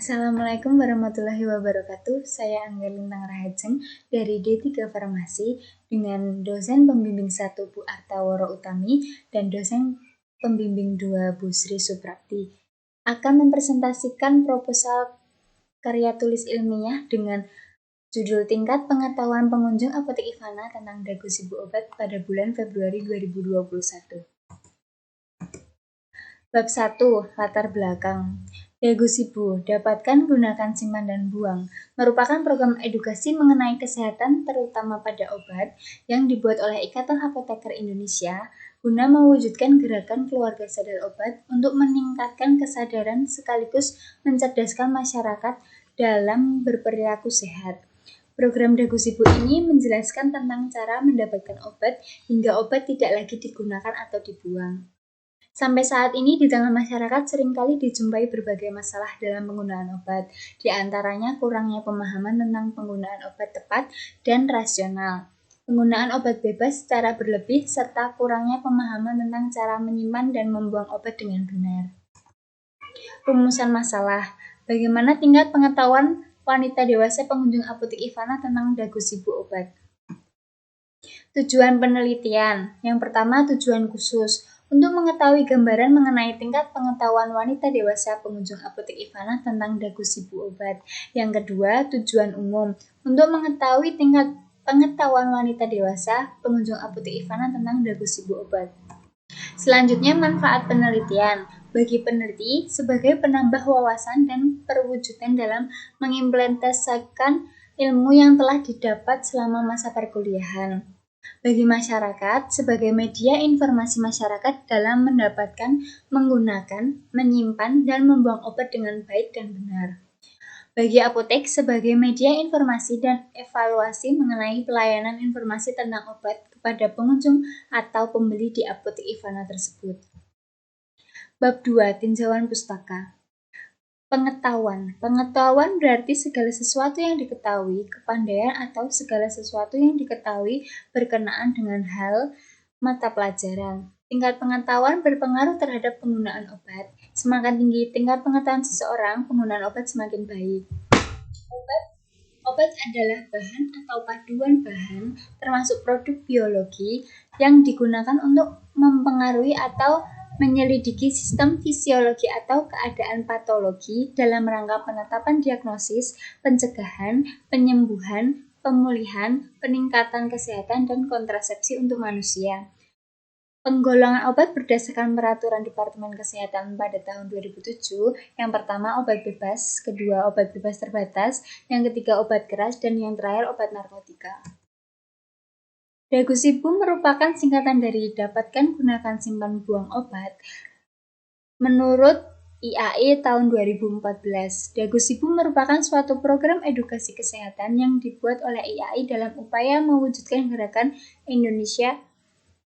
Assalamualaikum warahmatullahi wabarakatuh. Saya Angga Lintang Rahajeng dari D3 Farmasi dengan dosen pembimbing 1 Bu Arta Woro Utami dan dosen pembimbing 2 Bu Sri Suprakti akan mempresentasikan proposal karya tulis ilmiah dengan judul Tingkat Pengetahuan Pengunjung Apotek Ivana tentang Dagu Sibu Obat pada bulan Februari 2021. Bab 1. Latar belakang. Dagu Sibu, dapatkan, gunakan, simpan, dan buang, merupakan program edukasi mengenai kesehatan terutama pada obat yang dibuat oleh Ikatan Apoteker Indonesia guna mewujudkan gerakan keluarga sadar obat untuk meningkatkan kesadaran sekaligus mencerdaskan masyarakat dalam berperilaku sehat. Program Dagu Sibu ini menjelaskan tentang cara mendapatkan obat hingga obat tidak lagi digunakan atau dibuang. Sampai saat ini di tengah masyarakat seringkali dijumpai berbagai masalah dalam penggunaan obat, di antaranya kurangnya pemahaman tentang penggunaan obat tepat dan rasional, penggunaan obat bebas secara berlebih, serta kurangnya pemahaman tentang cara menyimpan dan membuang obat dengan benar. Rumusan masalah. Bagaimana tingkat pengetahuan wanita dewasa pengunjung apotek Ivana tentang Dagu Sibu obat? Tujuan penelitian. Yang pertama, tujuan khusus. Untuk mengetahui gambaran mengenai tingkat pengetahuan wanita dewasa pengunjung apotek Ivana tentang Dagu Sibu obat. Yang kedua, tujuan umum. Untuk mengetahui tingkat pengetahuan wanita dewasa pengunjung apotek Ivana tentang Dagu Sibu obat. Selanjutnya, manfaat penelitian. Bagi peneliti, sebagai penambah wawasan dan perwujudan dalam mengimplementasikan ilmu yang telah didapat selama masa perkuliahan. Bagi masyarakat, sebagai media informasi masyarakat dalam mendapatkan, menggunakan, menyimpan, dan membuang obat dengan baik dan benar. Bagi apotek, sebagai media informasi dan evaluasi mengenai pelayanan informasi tentang obat kepada pengunjung atau pembeli di apotek Ivana tersebut. Bab 2. Tinjauan pustaka. Pengetahuan. Pengetahuan berarti segala sesuatu yang diketahui, kepandaian atau segala sesuatu yang diketahui berkenaan dengan hal mata pelajaran. Tingkat pengetahuan berpengaruh terhadap penggunaan obat. Semakin tinggi tingkat pengetahuan seseorang, penggunaan obat semakin baik. Obat adalah bahan atau paduan bahan, termasuk produk biologi, yang digunakan untuk mempengaruhi atau menyelidiki sistem fisiologi atau keadaan patologi dalam rangka penetapan diagnosis, pencegahan, penyembuhan, pemulihan, peningkatan kesehatan, dan kontrasepsi untuk manusia. Penggolongan obat berdasarkan peraturan Departemen Kesehatan pada tahun 2007, yang pertama obat bebas, kedua obat bebas terbatas, yang ketiga obat keras, dan yang terakhir obat narkotika. Dagu Sibu merupakan singkatan dari dapatkan, gunakan, simpan, buang obat. Menurut IAI tahun 2014, Dagu Sibu merupakan suatu program edukasi kesehatan yang dibuat oleh IAI dalam upaya mewujudkan gerakan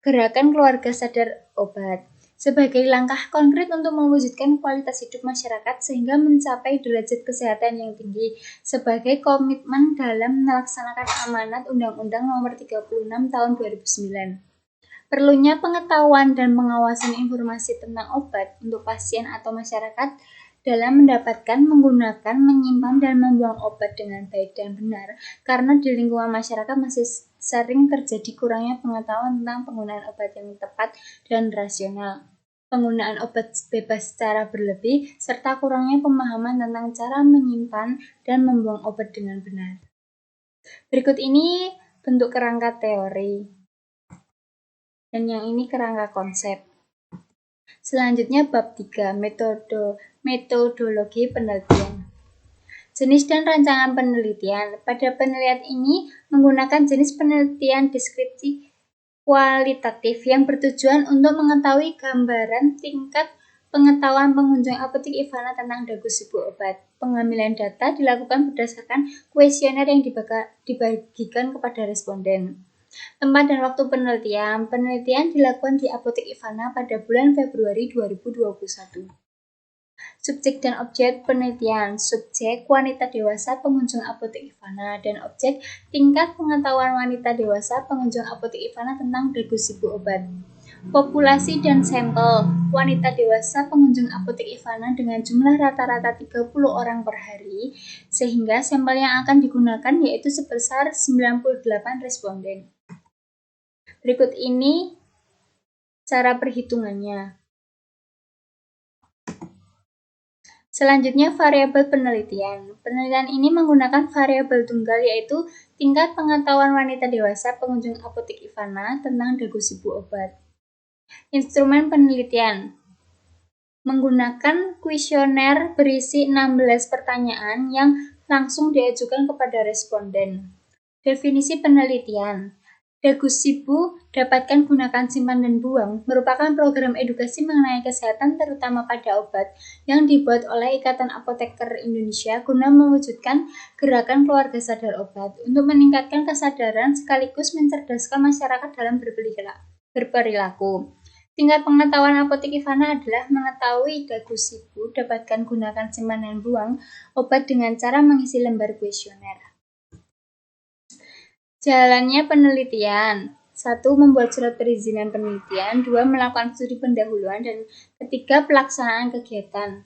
Gerakan Keluarga Sadar Obat sebagai langkah konkret untuk mewujudkan kualitas hidup masyarakat sehingga mencapai derajat kesehatan yang tinggi sebagai komitmen dalam melaksanakan amanat Undang-Undang Nomor 36 Tahun 2009. Perlunya pengetahuan dan pengawasan informasi tentang obat untuk pasien atau masyarakat dalam mendapatkan, menggunakan, menyimpan, dan membuang obat dengan baik dan benar karena di lingkungan masyarakat masih sering terjadi kurangnya pengetahuan tentang penggunaan obat yang tepat dan rasional, penggunaan obat bebas secara berlebih, serta kurangnya pemahaman tentang cara menyimpan dan membuang obat dengan benar. Berikut ini bentuk kerangka teori, dan yang ini kerangka konsep. Selanjutnya bab 3, metodologi penelitian. Jenis dan rancangan penelitian. Pada penelitian ini menggunakan jenis penelitian deskripsi kualitatif yang bertujuan untuk mengetahui gambaran tingkat pengetahuan pengunjung apotek Ivana tentang Dagu Sibu obat. Pengambilan data dilakukan berdasarkan kuesioner yang dibagikan kepada responden. Tempat dan waktu penelitian. Penelitian dilakukan di apotek Ivana pada bulan Februari 2021. Subjek dan objek penelitian. Subjek wanita dewasa pengunjung apotek Ivana dan objek tingkat pengetahuan wanita dewasa pengunjung apotek Ivana tentang Dagu Sibu obat. Populasi dan sampel wanita dewasa pengunjung apotek Ivana dengan jumlah rata-rata 30 orang per hari, sehingga sampel yang akan digunakan yaitu sebesar 98 responden. Berikut ini cara perhitungannya. Selanjutnya, variabel penelitian. Penelitian ini menggunakan variabel tunggal yaitu tingkat pengetahuan wanita dewasa pengunjung apotek Ivana tentang dagu sibu obat. Instrumen penelitian menggunakan kuesioner berisi 16 pertanyaan yang langsung diajukan kepada responden. Definisi penelitian. Dagu sibu dapatkan gunakan simpan dan buang merupakan program edukasi mengenai kesehatan terutama pada obat yang dibuat oleh Ikatan Apoteker Indonesia guna mewujudkan gerakan keluarga sadar obat untuk meningkatkan kesadaran sekaligus mencerdaskan masyarakat dalam berperilaku. Tingkat pengetahuan apotek Ivana adalah mengetahui dagu sibu dapatkan gunakan simpan dan buang obat dengan cara mengisi lembar kuesioner. Jalannya penelitian. 1. Membuat surat perizinan penelitian. 2. Melakukan studi pendahuluan. Dan 3. Pelaksanaan kegiatan.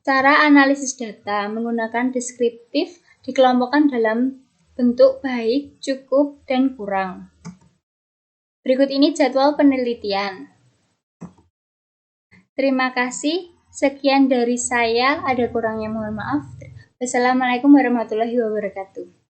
Cara analisis data menggunakan deskriptif dikelompokkan dalam bentuk baik, cukup, dan kurang. Berikut ini jadwal penelitian. Terima kasih. Sekian dari saya. Ada kurangnya mohon maaf. Wassalamualaikum warahmatullahi wabarakatuh.